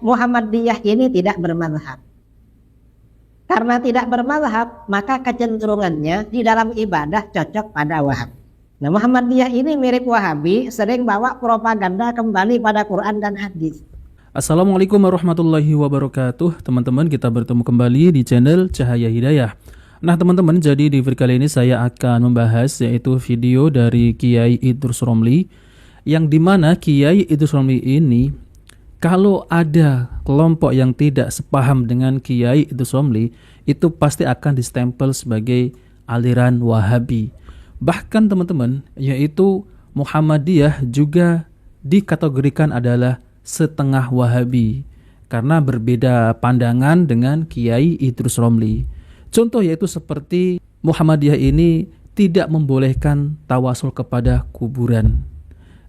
Muhammadiyah ini tidak bermazhab. Karena tidak bermazhab, maka kecenderungannya di dalam ibadah cocok pada Wahhab. Nah, Muhammadiyah ini mirip Wahabi, sering bawa propaganda kembali pada Quran dan hadis. Assalamualaikum warahmatullahi wabarakatuh. Teman-teman, kita bertemu kembali di channel Cahaya Hidayah. Nah teman-teman, jadi di video kali ini saya akan membahas yaitu video dari Kiai Idrus Romli, yang dimana Kiai Idrus Romli ini, kalau ada kelompok yang tidak sepaham dengan Kiai Idrus Romli, itu pasti akan distempel sebagai aliran Wahabi. Bahkan teman-teman, yaitu Muhammadiyah juga dikategorikan adalah setengah Wahabi karena berbeda pandangan dengan Kiai Idrus Romli. Contoh yaitu seperti Muhammadiyah ini tidak membolehkan tawasul kepada kuburan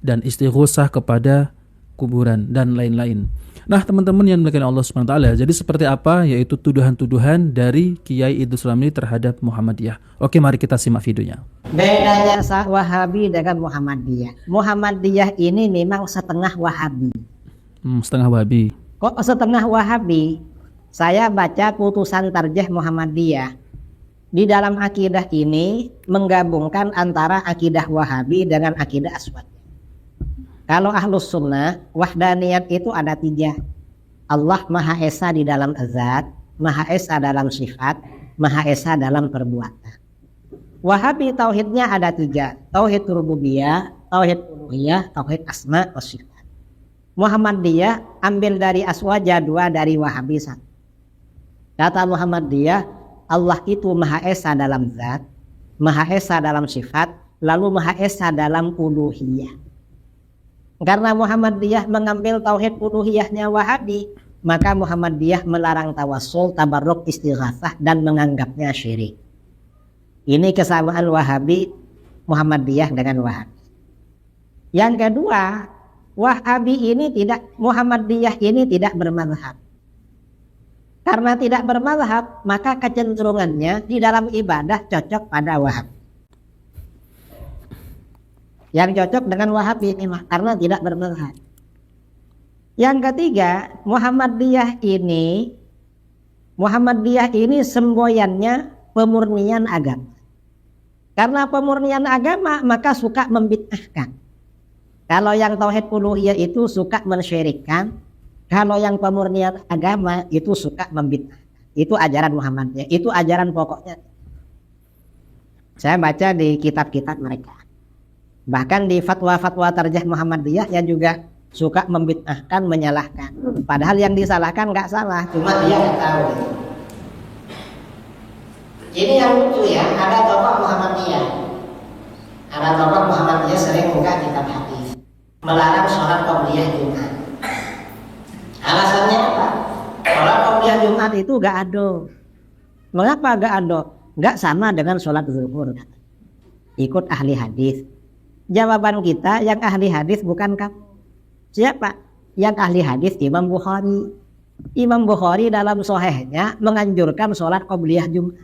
dan istighosah kepada kuburan dan lain-lain. Nah teman-teman yang dimuliakan Allah SWT, jadi seperti apa yaitu tuduhan-tuduhan dari Kiai Idrus Romli terhadap Muhammadiyah. Oke, mari kita simak videonya. Bedanya Wahabi dengan Muhammadiyah. Muhammadiyah ini memang setengah Wahabi. Setengah Wahabi. Kok setengah Wahabi? Saya baca putusan tarjih Muhammadiyah. Di dalam akidah ini menggabungkan antara akidah Wahabi dengan akidah Aswad. Kalau Ahlus Sunnah, wahdaniyat itu ada 3. Allah Maha Esa di dalam zat, Maha Esa dalam sifat, Maha Esa dalam perbuatan. Wahabi tauhidnya ada 3. Tauhid rububiyah, tauhid uluhiyah, tauhid asma wa sifat. Muhammadiyah ambil dari Aswaja 2, dari Wahabi 1. Kata Muhammadiyah, Allah itu Maha Esa dalam zat, Maha Esa dalam sifat, lalu Maha Esa dalam uluhiyah. Karena Muhammadiyah mengambil tauhid uluhiyahnya Wahabi, maka Muhammadiyah melarang tawassul, tabarruk, istighatsah dan menganggapnya syirik. Ini kesamaan Wahabi, Muhammadiyah dengan Wahabi. Yang kedua, Wahabi ini tidak, Muhammadiyah ini tidak bermazhab. Karena tidak bermazhab, maka kecenderungannya di dalam ibadah cocok pada Wahabi. Yang cocok dengan Wahabi ini karena tidak bermazhab. Yang ketiga, Muhammadiyah ini semboyannya pemurnian agama. Karena pemurnian agama maka suka membid'ahkan. Kalau yang tauhid uluhiyah itu suka mensyirikkan, kalau yang pemurnian agama itu suka membid'ahkan. Itu ajaran Muhammadiyah, itu ajaran pokoknya. Saya baca di kitab-kitab mereka. Bahkan di fatwa-fatwa tarjih Muhammadiyah yang juga suka membid'ahkan, menyalahkan. Padahal yang disalahkan nggak salah, cuma dia nggak tahu. Ini yang lucu ya, ada tokoh Muhammadiyah. Ada tokoh Muhammadiyah sering buka kitab hadis, melarang sholat qobliyah Jumat. Alasannya apa? Sholat qobliyah Jumat itu nggak ado. Mengapa nggak ado? Nggak sama dengan sholat zuhur. Ikut ahli hadis. Jawaban kita, yang ahli hadis bukan kamu. Siapa? Yang ahli hadis Imam Bukhari. Imam Bukhari dalam sahihnya menganjurkan sholat qobliyah Jumat.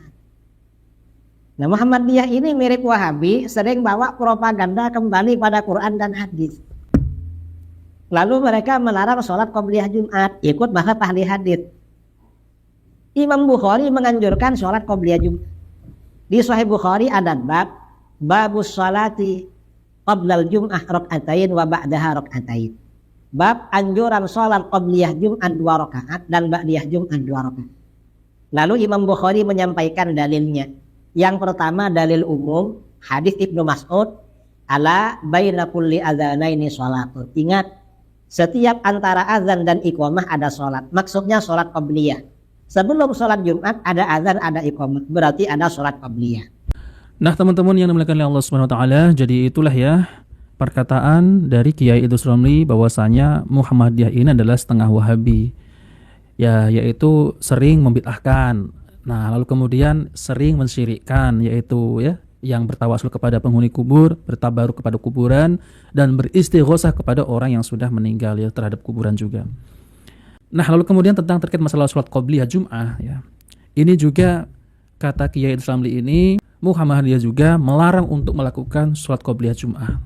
Nah, Muhammadiyah ini mirip Wahabi, sering bawa propaganda kembali pada Quran dan hadis. Lalu mereka melarang sholat qobliyah Jumat, ikut bahasa ahli hadis. Imam Bukhari menganjurkan sholat qobliyah Jumat. Di Sahih Bukhari ada babus sholati qablal jum'ah rak'atain wa ba'daha rak'atain. Bab anjuran sholat qabliyah Jumat 2 rakaat dan ba'diyah Jumat 2 rakaat. Lalu Imam Bukhari menyampaikan dalilnya. Yang pertama dalil umum, hadis Ibnu Mas'ud, ala baina kulli adzanaini sholatun. Ingat, setiap antara azan dan iqamah ada sholat. Maksudnya sholat qabliyah. Sebelum sholat Jumat ada azan, ada iqamah. Berarti ada sholat qabliyah. Nah teman-teman yang dimuliakan oleh Allah SWT, jadi itulah ya perkataan dari Kiai Idrus Romli bahwasanya Muhammadiyah ini adalah setengah Wahabi. Ya, yaitu sering membid'ahkan. Nah, lalu kemudian sering mensyirikkan, yaitu ya yang bertawasul kepada penghuni kubur, bertabaruk kepada kuburan dan beristighosah kepada orang yang sudah meninggal ya terhadap kuburan juga. Nah, lalu kemudian tentang terkait masalah sholat qobliyah Jum'ah ya. Ini juga kata Kiai Idrus Romli ini, Muhammadiyah juga melarang untuk melakukan sholat qobliyah Jum'ah.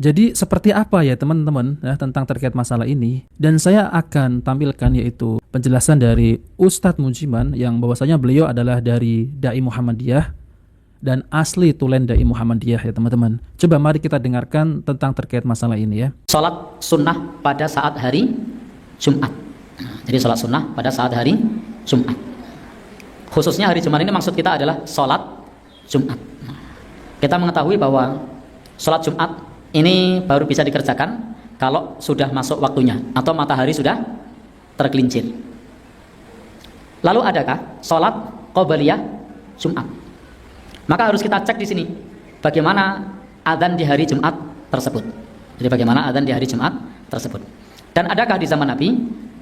Jadi seperti apa ya teman-teman ya, tentang terkait masalah ini? Dan saya akan tampilkan yaitu penjelasan dari Ustadz Munjiman yang bahwasanya beliau adalah dari Dai Muhammadiyah dan asli tulen Dai Muhammadiyah ya teman-teman. Coba mari kita dengarkan tentang terkait masalah ini ya. Sholat sunnah pada saat hari Jumat. Jadi sholat sunnah pada saat hari Jumat. Khususnya hari Jumat ini maksud kita adalah sholat Jumat. Kita mengetahui bahwa sholat Jumat ini baru bisa dikerjakan kalau sudah masuk waktunya atau matahari sudah tergelincir. Lalu adakah sholat qobliyah Jumat? Maka harus kita cek di sini bagaimana adzan di hari Jumat tersebut. Jadi bagaimana adzan di hari Jumat tersebut. Dan adakah di zaman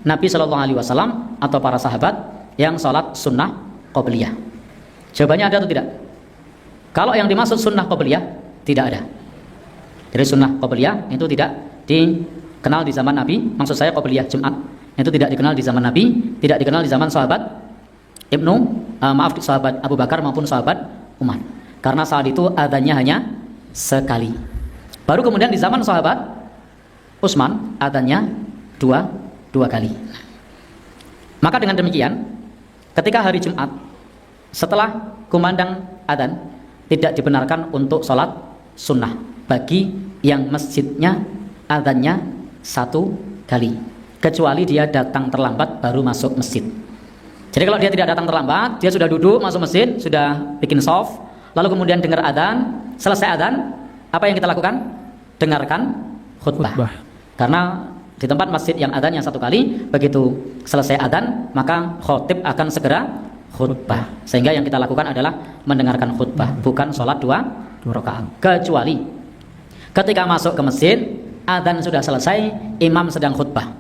Nabi Shallallahu Alaihi Wasallam atau para sahabat yang sholat sunnah qobliyah? Jawabannya ada atau tidak? Kalau yang dimaksud sunnah qobliyah tidak ada. Jadi sunnah qobliyah itu tidak dikenal di zaman Nabi. Maksud saya qobliyah Jumat itu tidak dikenal di zaman Nabi, tidak dikenal di zaman sahabat sahabat Abu Bakar maupun sahabat Umar. Karena saat itu adzannya hanya sekali. Baru kemudian di zaman sahabat Utsman adzannya dua kali. Maka dengan demikian, ketika hari Jumat setelah kumandang adzan tidak dibenarkan untuk sholat sunnah bagi yang masjidnya adzannya satu kali, kecuali dia datang terlambat baru masuk masjid. Jadi kalau dia tidak datang terlambat, dia sudah duduk masuk masjid, sudah bikin shaf, lalu kemudian dengar adzan, selesai adzan, apa yang kita lakukan? Dengarkan khutbah. Karena di tempat masjid yang adzannya satu kali, begitu selesai adzan, maka khatib akan segera khutbah. Sehingga yang kita lakukan adalah mendengarkan khutbah, bukan sholat dua rakaat. Kecuali ketika masuk ke masjid, adzan sudah selesai, imam sedang khutbah.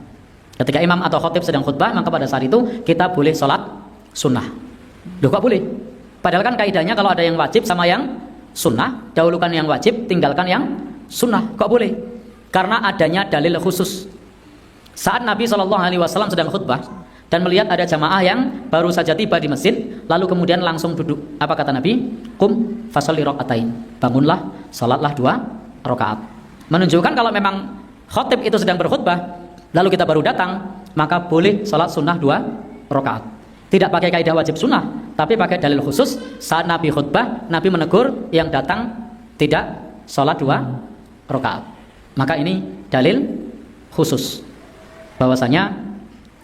Ketika imam atau khatib sedang khutbah, maka pada saat itu kita boleh sholat sunnah. Loh kok boleh? Padahal kan kaidahnya kalau ada yang wajib sama yang sunnah, dahulukan yang wajib, tinggalkan yang sunnah. Kok boleh? Karena adanya dalil khusus. Saat Nabi SAW sedang khutbah dan melihat ada jamaah yang baru saja tiba di masjid, lalu kemudian langsung duduk. Apa kata Nabi? Qum fasolli rakaatain. Bangunlah, salatlah 2 rakaat. Menunjukkan kalau memang khatib itu sedang berkhutbah, lalu kita baru datang, maka boleh salat sunnah 2 rakaat. Tidak pakai kaidah wajib sunnah, tapi pakai dalil khusus. Saat Nabi khutbah, Nabi menegur yang datang tidak salat 2 rakaat. Maka ini dalil khusus bahwasanya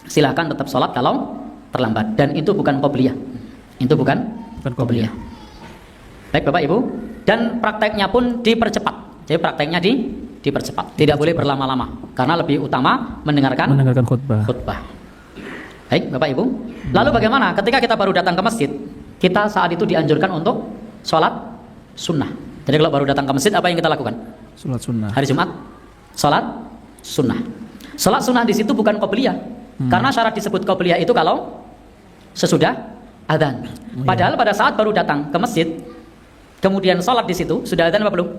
silahkan tetap sholat kalau terlambat, dan itu bukan qobliyah. Itu bukan qobliyah. Baik Bapak Ibu, dan prakteknya pun dipercepat. Jadi prakteknya dipercepat, tidak boleh berlama-lama karena lebih utama mendengarkan khutbah. Baik Bapak Ibu, lalu bagaimana ketika kita baru datang ke masjid? Kita saat itu dianjurkan untuk sholat sunnah. Jadi kalau baru datang ke masjid, apa yang kita lakukan? Sholat sunnah. Hari Jumat, sholat sunnah. Sholat sunnah di situ bukan qobliyah. Karena syarat disebut qobliyah itu kalau sesudah adzan. Padahal pada saat baru datang ke masjid, kemudian sholat di situ, sudah adzan apa belum?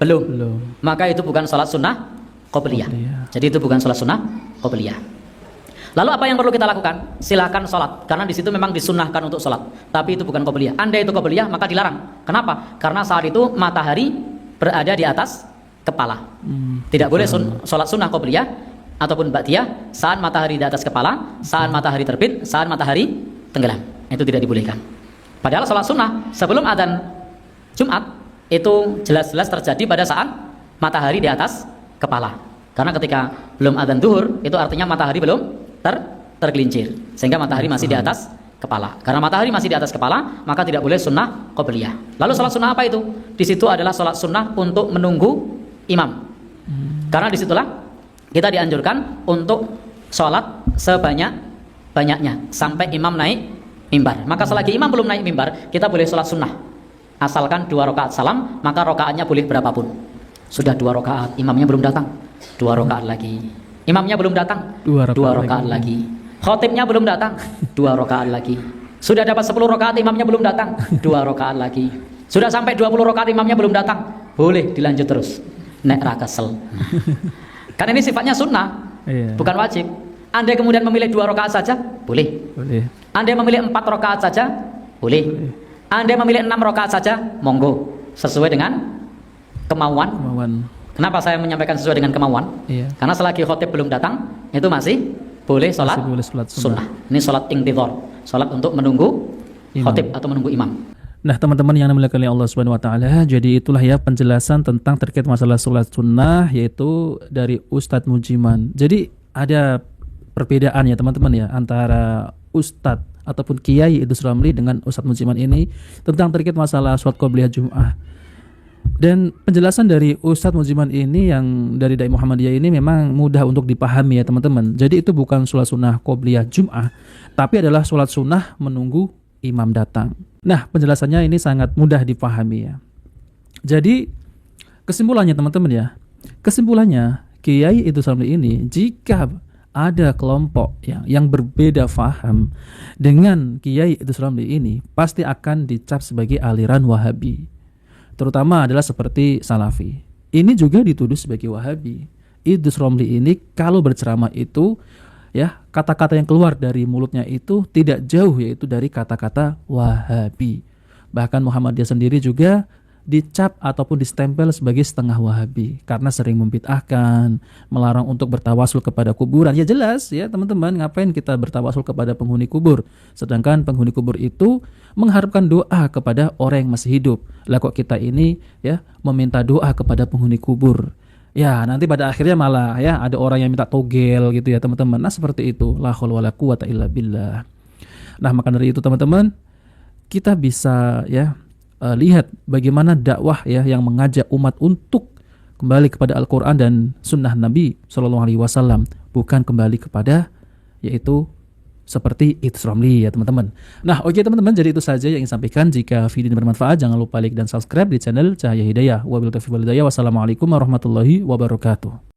Belum. Maka itu bukan sholat sunnah qobliyah. Jadi itu bukan sholat sunnah qobliyah. Lalu apa yang perlu kita lakukan? Silakan sholat, karena di situ memang disunnahkan untuk sholat. Tapi itu bukan qobliyah. Andai itu qobliyah, maka dilarang. Kenapa? Karena saat itu matahari berada di atas kepala. Tidak boleh sholat sunnah qobliyah ataupun ba'diyah saat matahari di atas kepala, saat matahari terbit, saat matahari tenggelam. Itu tidak dibolehkan. Padahal sholat sunnah sebelum adzan Jumat itu jelas-jelas terjadi pada saat matahari di atas kepala. Karena ketika belum adzan zuhur, itu artinya matahari belum tergelincir, sehingga matahari masih di atas kepala. Karena matahari masih di atas kepala, maka tidak boleh sunnah qobliyah. Lalu sholat sunnah apa itu? Di situ adalah sholat sunnah untuk menunggu imam. Karena disitulah kita dianjurkan untuk sholat sebanyak-banyaknya sampai imam naik mimbar. Maka selagi imam belum naik mimbar, kita boleh sholat sunnah. Asalkan 2 rakaat salam, maka rakaatnya boleh berapapun. Sudah 2 rakaat, imamnya belum datang, 2 rakaat lagi. Imamnya belum datang, 2 rakaat lagi. Khatibnya belum datang, 2 rakaat lagi. Sudah dapat 10 rakaat, imamnya belum datang, 2 rakaat lagi. Sudah sampai 20 rakaat, imamnya belum datang, boleh dilanjut terus. Nek ra kesel. Karena ini sifatnya sunnah, bukan wajib. Andai kemudian memilih 2 rakaat saja, boleh. Andai memilih 4 rakaat saja, boleh. Andai memilih 6 rakaat saja, monggo, sesuai dengan kemauan Kenapa saya menyampaikan sesuai dengan kemauan? Iya. Karena selagi khotib belum datang, itu masih boleh sholat, Masih boleh sholat sunnah. Ini sholat intidhar, sholat untuk menunggu Imam. khotib atau menunggu imam. Nah, teman-teman yang dimuliakan oleh Allah Subhanahu wa taala, jadi itulah ya penjelasan tentang terkait masalah sholat sunnah yaitu dari Ustadz Mujiman. Jadi ada perbedaan ya teman-teman ya antara Ustadz ataupun Kiai Idrus Ramli dengan Ustadz Mujiman ini tentang terkait masalah sholat qobliyah Jum'ah. Dan penjelasan dari Ustadz Mujiman ini yang dari Dai Muhammadiyah ini memang mudah untuk dipahami ya teman-teman. Jadi itu bukan sholat sunnah qobliyah Jum'ah, tapi adalah sholat sunnah menunggu imam datang. Nah, penjelasannya ini sangat mudah dipahami ya. Jadi kesimpulannya teman-teman ya, kesimpulannya Kiai Idrus Ramli ini jika ada kelompok yang berbeda faham dengan Kiai Idrus Ramli ini pasti akan dicap sebagai aliran Wahabi, terutama adalah seperti Salafi. Ini juga dituduh sebagai Wahabi. Idrus Ramli ini kalau berceramah itu ya kata-kata yang keluar dari mulutnya itu tidak jauh yaitu dari kata-kata Wahabi. Bahkan Muhammadiyah sendiri juga dicap ataupun distempel sebagai setengah Wahabi karena sering membid'ahkan, melarang untuk bertawasul kepada kuburan. Ya jelas ya teman-teman, ngapain kita bertawasul kepada penghuni kubur sedangkan penghuni kubur itu mengharapkan doa kepada orang yang masih hidup. Lah kok kita ini ya meminta doa kepada penghuni kubur. Ya nanti pada akhirnya malah ya ada orang yang minta togel gitu ya teman-teman. Nah seperti itu, la haula wala quwata illa billah. Nah maka dari itu teman-teman, kita bisa ya lihat bagaimana dakwah ya yang mengajak umat untuk kembali kepada Al-Quran dan Sunnah Nabi SAW, bukan kembali kepada yaitu seperti Idrus Ramli ya teman-teman. Nah oke teman-teman, jadi itu saja yang ingin sampaikan. Jika video ini bermanfaat jangan lupa like dan subscribe di channel Cahaya Hidayah. Wabillahi taufiq wal hidayah. Wassalamualaikum warahmatullahi wabarakatuh.